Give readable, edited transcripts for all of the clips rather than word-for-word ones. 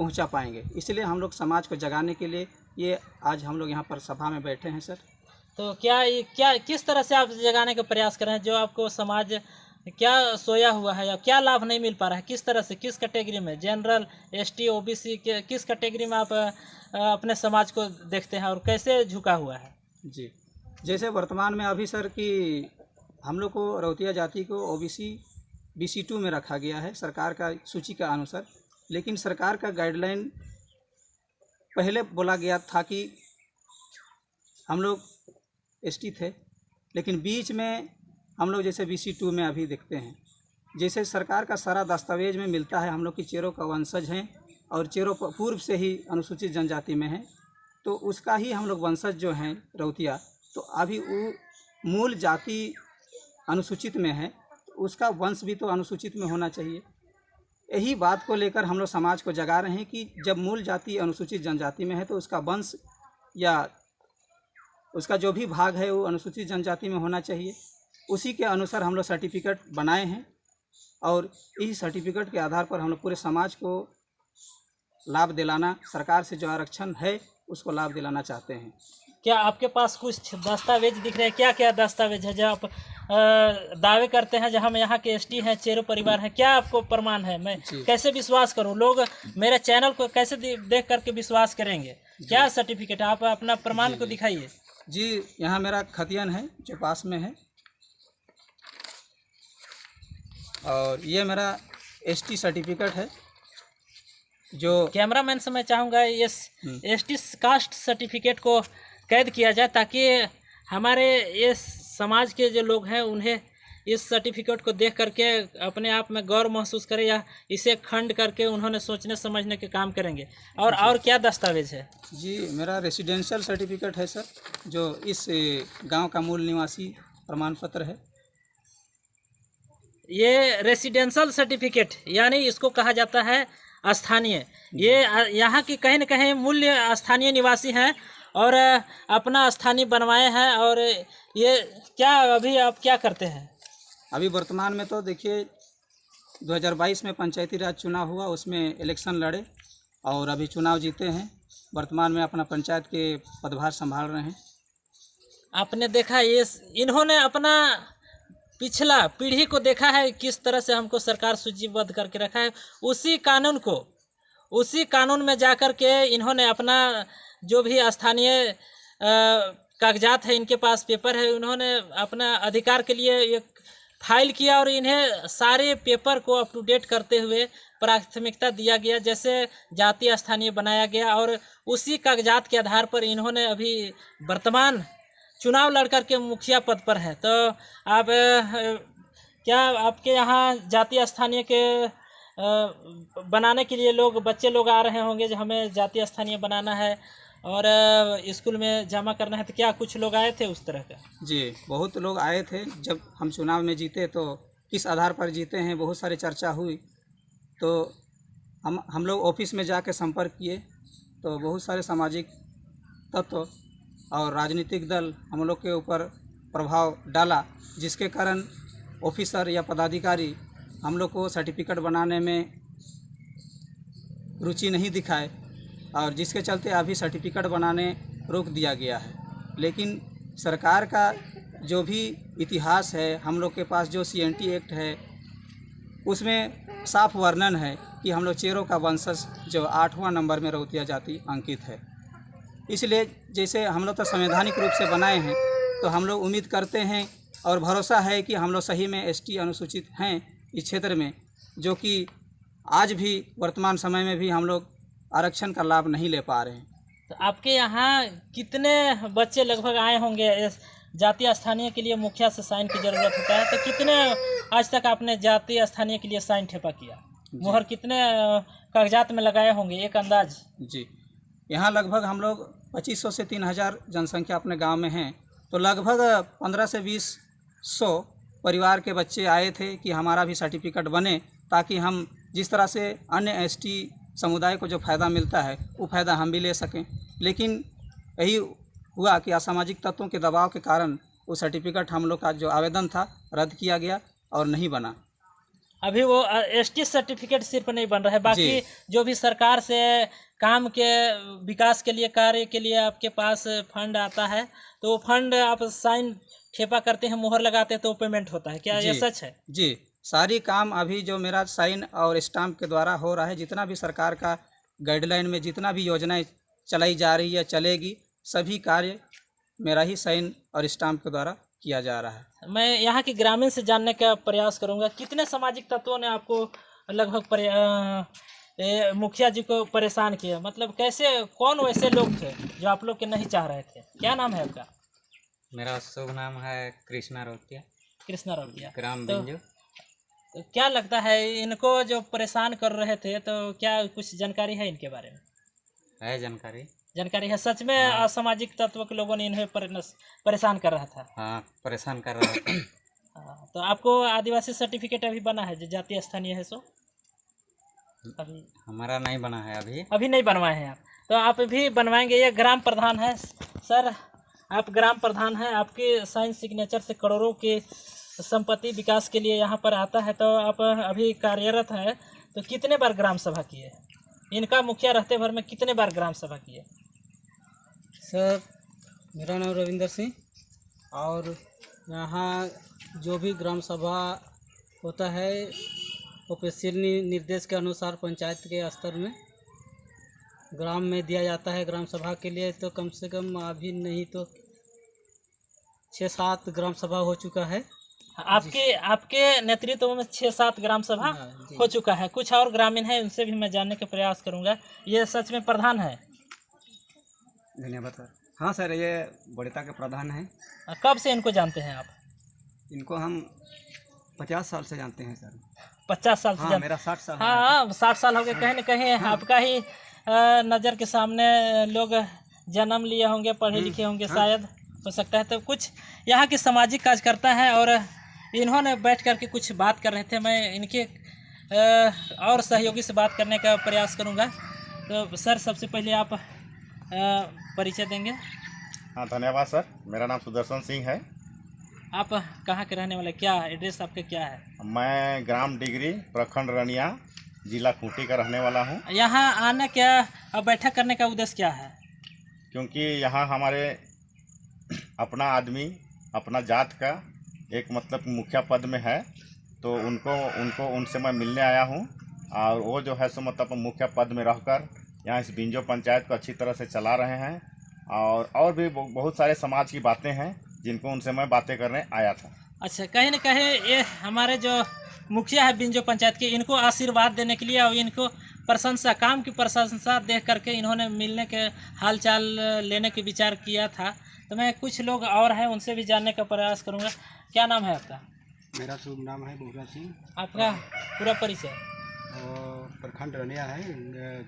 पहुंचा पाएंगे। इसलिए हम लोग समाज को जगाने के लिए ये आज हम लोग यहाँ पर सभा में बैठे हैं सर। तो क्या किस तरह से आप जगाने का प्रयास कर रहे हैं, जो आपको समाज क्या सोया हुआ है या क्या लाभ नहीं मिल पा रहा है, किस तरह से, किस कैटेगरी में, जनरल, एसटी, ओबीसी के किस कैटेगरी में आप अपने समाज को देखते हैं और कैसे झुका हुआ है? जी, जैसे वर्तमान में अभी सर कि हम लोग को रौतिया जाति को ओबीसी BC2 में रखा गया है सरकार का सूची का अनुसार। लेकिन सरकार का गाइडलाइन पहले बोला गया था कि हम लोग ST थे, लेकिन बीच में हम लोग जैसे BC2 में अभी देखते हैं, जैसे सरकार का सारा दस्तावेज में मिलता है हम लोग की चेरों का वंशज हैं और चेरों पूर्व से ही अनुसूचित जनजाति में है, तो उसका ही हम लोग वंशज जो हैं रौतिया, तो अभी वो मूल जाति अनुसूचित में है, तो उसका वंश भी तो अनुसूचित में होना चाहिए। यही बात को लेकर हम लोग समाज को जगा रहे हैं कि जब मूल जाति अनुसूचित जनजाति में है तो उसका वंश या उसका जो भी भाग है वो अनुसूचित जनजाति में होना चाहिए। उसी के अनुसार हम लोग सर्टिफिकेट बनाए हैं और इस सर्टिफिकेट के आधार पर हम लोग पूरे समाज को लाभ दिलाना, सरकार से जो आरक्षण है उसको लाभ दिलाना चाहते हैं। क्या आपके पास कुछ दस्तावेज दिख रहे हैं? क्या क्या दस्तावेज है जो आप दावे करते हैं, जहाँ हम यहाँ के ST हैं, चेरो परिवार हैं? क्या आपको प्रमाण है? मैं कैसे विश्वास करूँ? लोग मेरे चैनल को कैसे देख करके विश्वास करेंगे? क्या सर्टिफिकेट, आप अपना प्रमाण को दिखाइए। जी, यहाँ मेरा खतियन है जो पास में है और ये मेरा ST सर्टिफिकेट है जो कैमरामैन से मैं चाहूँगा ये ST कास्ट सर्टिफिकेट को कैद किया जाए ताकि हमारे ये समाज के जो लोग हैं उन्हें इस सर्टिफिकेट को देख करके अपने आप में गौरव महसूस करें या इसे खंड करके उन्होंने सोचने समझने के काम करेंगे। और क्या दस्तावेज है? जी, मेरा रेसिडेंशियल सर्टिफिकेट है सर, जो इस गांव का मूल निवासी प्रमाण पत्र है। ये रेसिडेंशियल सर्टिफिकेट यानी इसको कहा जाता है स्थानीय। ये यहाँ की कहीं न कहीं मूल्य स्थानीय निवासी हैं और अपना स्थानीय बनवाए हैं। और ये क्या अभी आप क्या करते हैं? अभी वर्तमान में तो देखिए 2022 में पंचायती राज चुनाव हुआ, उसमें इलेक्शन लड़े और अभी चुनाव जीते हैं। वर्तमान में अपना पंचायत के पदभार संभाल रहे हैं। आपने देखा ये इन्होंने अपना पिछला पीढ़ी को देखा है किस तरह से हमको सरकार सूचीबद्ध करके रखा है। उसी कानून में जाकर के इन्होंने अपना जो भी स्थानीय कागजात है, इनके पास पेपर है, उन्होंने अपना अधिकार के लिए एक फाइल किया और इन्हें सारे पेपर को अप टू डेट करते हुए प्राथमिकता दिया गया, जैसे जातीय स्थानीय बनाया गया। और उसी कागजात के आधार पर इन्होंने अभी वर्तमान चुनाव लड़कर के मुखिया पद पर है। तो आप क्या आपके यहाँ जातीय स्थानीय के बनाने के लिए बच्चे लोग आ रहे होंगे जो हमें जातीय स्थानीय बनाना है और स्कूल में जमा करना है, तो क्या कुछ लोग आए थे उस तरह का? जी, बहुत लोग आए थे। जब हम चुनाव में जीते तो किस आधार पर जीते हैं बहुत सारी चर्चा हुई, तो हम लोग ऑफिस में जाकर संपर्क किए तो बहुत सारे सामाजिक तत्व और राजनीतिक दल हम लोग के ऊपर प्रभाव डाला, जिसके कारण ऑफिसर या पदाधिकारी हम लोग को सर्टिफिकेट बनाने में रुचि नहीं दिखाए और जिसके चलते अभी सर्टिफिकेट बनाने रोक दिया गया है। लेकिन सरकार का जो भी इतिहास है, हम लोग के पास जो CNT एक्ट है उसमें साफ वर्णन है कि हम लोग चेरों का वंशज जो 8वां नंबर में रौतिया जाति अंकित है। इसलिए जैसे हम लोग तो संवैधानिक रूप से बनाए हैं, तो हम लोग उम्मीद करते हैं और भरोसा है कि हम लोग सही में ST अनुसूचित हैं इस क्षेत्र में, जो कि आज भी वर्तमान समय में भी हम लोग आरक्षण का लाभ नहीं ले पा रहे हैं। तो आपके यहाँ कितने बच्चे लगभग आए होंगे? जातीय स्थानीय के लिए मुखिया से साइन की ज़रूरत होता है, तो कितने आज तक आपने जातीय स्थानीय के लिए साइन ठेपा किया? मुहर कितने कागजात में लगाए होंगे, एक अंदाज? जी, यहाँ लगभग हम लोग 2500 से 3000 जनसंख्या अपने गांव में हैं, तो लगभग 15 से 20 परिवार के बच्चे आए थे कि हमारा भी सर्टिफिकेट बने, ताकि हम जिस तरह से अन्य ST समुदाय को जो फ़ायदा मिलता है वो फ़ायदा हम भी ले सकें। लेकिन यही हुआ कि असामाजिक तत्वों के दबाव के कारण वो सर्टिफिकेट हम लोग का जो आवेदन था रद्द किया गया और नहीं बना। अभी वो एसटी सर्टिफिकेट सिर्फ नहीं बन रहा है, बाकी जी। जो भी सरकार से काम के विकास के लिए, कार्य के लिए आपके पास फंड आता है, तो वो फंड आप साइन ठेपा करते हैं, मोहर लगाते हैं, तो पेमेंट होता है। क्या ये जी सच है? जी, सारी काम अभी जो मेरा साइन और स्टाम्प के द्वारा हो रहा है, जितना भी सरकार का गाइडलाइन में जितना भी योजनाएं चलाई जा रही है, चलेगी, सभी कार्य मेरा ही साइन और स्टाम्प के द्वारा किया जा रहा है। मैं यहाँ के ग्रामीण से जानने का प्रयास करूँगा, कितने सामाजिक तत्वों ने आपको लगभग मुखिया जी को परेशान किया? मतलब कैसे, कौन वैसे लोग थे जो आप लोग के नहीं चाह रहे थे? क्या नाम है आपका? मेरा शुभ नाम है कृष्णा रौतिया, कृष्णा रौतिया। ग्राम तो बिंजू। क्या लगता है इनको जो परेशान कर रहे थे, तो क्या कुछ जानकारी है इनके बारे में? है जानकारी। जानकारी है, सच में हाँ। असामाजिक तत्व के लोगों ने इन्हें परेशान कर रहा था? हाँ, परेशान कर रहा था। हाँ, तो आपको आदिवासी सर्टिफिकेट अभी बना है जो जातीय स्थानीय है सो? अभी हमारा नहीं बना है अभी। अभी नहीं बनवाए हैं आप, तो आप भी बनवाएंगे? ये ग्राम प्रधान है सर, आप ग्राम प्रधान हैं, आपके साइन सिग्नेचर से करोड़ों की संपत्ति विकास के लिए यहाँ पर आता है, तो आप अभी कार्यरत हैं, तो कितने बार ग्राम सभा किए? इनका मुखिया रहते भर में कितने बार ग्राम सभा किए? सर, मेरा नाम रविंदर सिंह, और यहाँ जो भी ग्राम सभा होता है ऑफिशियल निर्देश के अनुसार पंचायत के स्तर में ग्राम में दिया जाता है ग्राम सभा के लिए। तो कम से कम अभी नहीं तो 6-7 ग्राम सभा हो चुका है। आपके नेतृत्व में 6-7 ग्राम सभा हाँ, जी। हो चुका है। कुछ और ग्रामीण हैं, उनसे भी मैं जानने का प्रयास करूँगा। ये सच में प्रधान है? धन्यवाद सर। हाँ सर, ये बड़ेता के प्रधान हैं। कब से इनको जानते हैं आप? इनको हम 50 साल से जानते हैं सर। 50 साल से हाँ, जानते? मेरा 60 साल हो गया। हाँ, 60 साल हो गए। कहीं न कहीं आपका ही नज़र के सामने लोग जन्म लिए होंगे, पढ़े लिखे होंगे, शायद हो सकता है। तो कुछ यहाँ के सामाजिक कार्यकर्ता हैं और इन्होंने बैठ कर के कुछ बात कर रहे थे। मैं इनके और सहयोगी से बात करने का प्रयास करूँगा। तो सर, सबसे पहले आप परिचय देंगे? हाँ, धन्यवाद सर। मेरा नाम सुदर्शन सिंह है। आप कहाँ के रहने वाले? क्या एड्रेस आपका क्या है? मैं ग्राम डिगरी, प्रखंड रनिया, जिला खूंटी का रहने वाला हूँ। यहाँ आने क्या और बैठक करने का उद्देश्य क्या है? क्योंकि यहाँ हमारे अपना आदमी, अपना जात का एक मतलब मुखिया पद में है, तो उनसे मैं मिलने आया हूँ। और वो जो है सो मतलब मुखिया पद में रहकर यहाँ इस बिंजो पंचायत को अच्छी तरह से चला रहे हैं। और भी बहुत सारे समाज की बातें हैं जिनको उनसे मैं बातें करने आया था। अच्छा, कहीं न कहीं ये हमारे जो मुखिया है बिंजो पंचायत के, इनको आशीर्वाद देने के लिए और इनको प्रशंसा, काम की प्रशंसा देख करके इन्होंने मिलने के हालचाल लेने के विचार किया था। तो मैं कुछ लोग और हैं, उनसे भी जानने का प्रयास करूँगा। क्या नाम है आपका? मेरा शुभ नाम है बहुरा सिंह आपका पूरा परिचय? और प्रखंड रनिया है,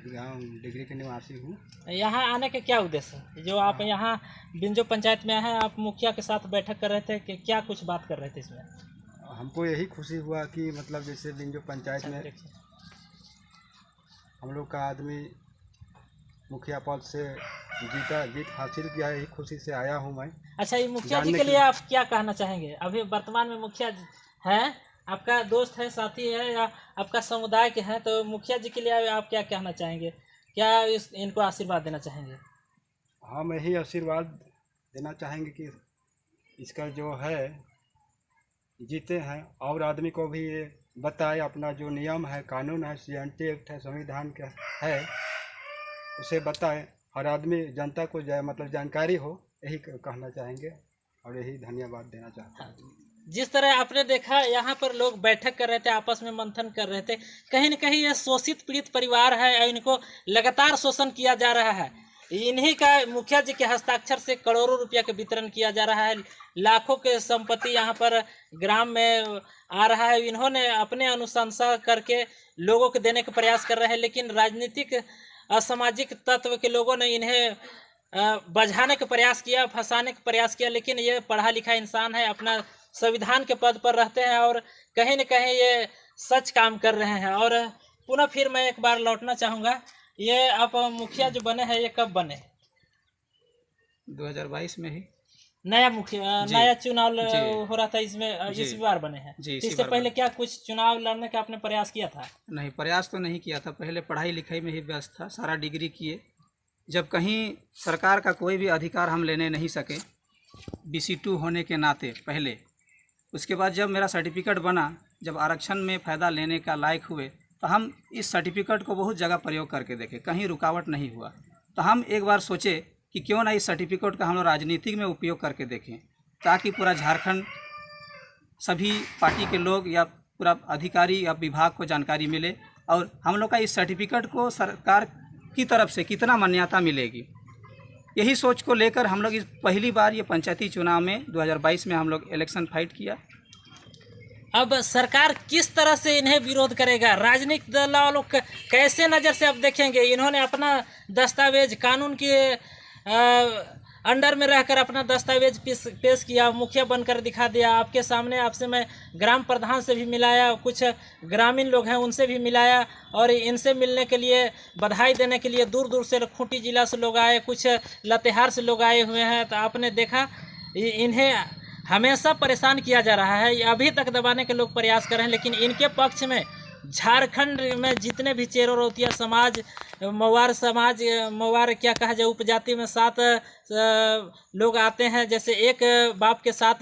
गाँव डिगरी के निवासी हूँ। यहाँ आने का क्या उद्देश्य है? जो आप यहाँ बिंजो पंचायत में आए हैं, आप मुखिया के साथ बैठक कर रहे थे कि क्या कुछ बात कर रहे थे इसमें? हमको यही खुशी हुआ कि मतलब जैसे बिंजो पंचायत में हम लोग का आदमी मुखिया पद से जीत हासिल किया है, यही खुशी से आया हूँ मैं। अच्छा, ये मुखिया जी के लिए आप क्या कहना चाहेंगे? अभी वर्तमान में मुखिया हैं, आपका दोस्त है, साथी है, या आपका समुदाय के हैं, तो मुखिया जी के लिए आप क्या कहना चाहेंगे? क्या इनको आशीर्वाद देना चाहेंगे? हम यही आशीर्वाद देना चाहेंगे कि इसका जो है जीते हैं, और आदमी को भी ये बताए, अपना जो नियम है, कानून है, CNT एक्ट है, संविधान का है, उसे बताए, हर आदमी जनता को मतलब जानकारी हो, यही कहना चाहेंगे और यही धन्यवाद देना चाहते हैं। जिस तरह आपने देखा, यहाँ पर लोग बैठक कर रहे थे, आपस में मंथन कर रहे थे। कहीं न कहीं ये शोषित पीड़ित परिवार है और इनको लगातार शोषण किया जा रहा है। इन्हीं का मुखिया जी के हस्ताक्षर से करोड़ों रुपया का वितरण किया जा रहा है। लाखों के संपत्ति यहाँ पर ग्राम में आ रहा है। इन्होंने अपने अनुशंसा करके लोगों को देने का प्रयास कर रहे हैं, लेकिन राजनीतिक असामाजिक तत्व के लोगों ने इन्हें बझाने का प्रयास किया, फंसाने का प्रयास किया। लेकिन ये पढ़ा लिखा इंसान है, अपना संविधान के पद पर रहते हैं और कहीं न कहीं ये सच काम कर रहे हैं। और पुनः फिर मैं एक बार लौटना चाहूँगा, ये आप मुखिया जो बने हैं, ये कब बने? 2022 में ही। नया मुखिया जी। नया चुनाव जी। हो रहा था इसमें जी। इस बार बने हैं। जी, तो इसी इससे बार पहले बने। क्या कुछ चुनाव लड़ने का आपने प्रयास किया था? नहीं, प्रयास तो नहीं किया था, पहले पढ़ाई लिखाई में ही व्यस्त था, सारा डिग्री किए। जब कहीं सरकार का कोई भी अधिकार हम लेने नहीं सके BC2 होने के नाते पहले, उसके बाद जब मेरा सर्टिफिकेट बना, जब आरक्षण में फ़ायदा लेने का लायक हुए, तो हम इस सर्टिफिकेट को बहुत जगह प्रयोग करके देखे, कहीं रुकावट नहीं हुआ। तो हम एक बार सोचे कि क्यों ना इस सर्टिफिकेट का हम लोग राजनीतिक में उपयोग करके देखें, ताकि पूरा झारखंड, सभी पार्टी के लोग या पूरा अधिकारी या विभाग को जानकारी मिले और हम लोग का इस सर्टिफिकेट को सरकार की तरफ से कितना मान्यता मिलेगी। यही सोच को लेकर हम लोग इस पहली बार ये पंचायती चुनाव में 2022 में हम लोग इलेक्शन फाइट किया। अब सरकार किस तरह से इन्हें विरोध करेगा? राजनीतिक दल वालों कैसे नज़र से अब देखेंगे? इन्होंने अपना दस्तावेज कानून के अंडर में रहकर अपना दस्तावेज पेश किया, मुखिया बनकर दिखा दिया आपके सामने। आपसे मैं ग्राम प्रधान से भी मिलाया, कुछ ग्रामीण लोग हैं उनसे भी मिलाया, और इनसे मिलने के लिए, बधाई देने के लिए दूर दूर से खूंटी जिला से लोग आए, कुछ लातेहार से लोग आए हुए हैं। तो आपने देखा इन्हें हमेशा परेशान किया जा रहा है, अभी तक दबाने के लोग प्रयास कर रहे हैं, लेकिन इनके पक्ष में झारखंड में जितने भी चेरो रौतिया समाज, मवार क्या कहा जाए, उपजाति में 7 लोग आते हैं। जैसे एक बाप के 7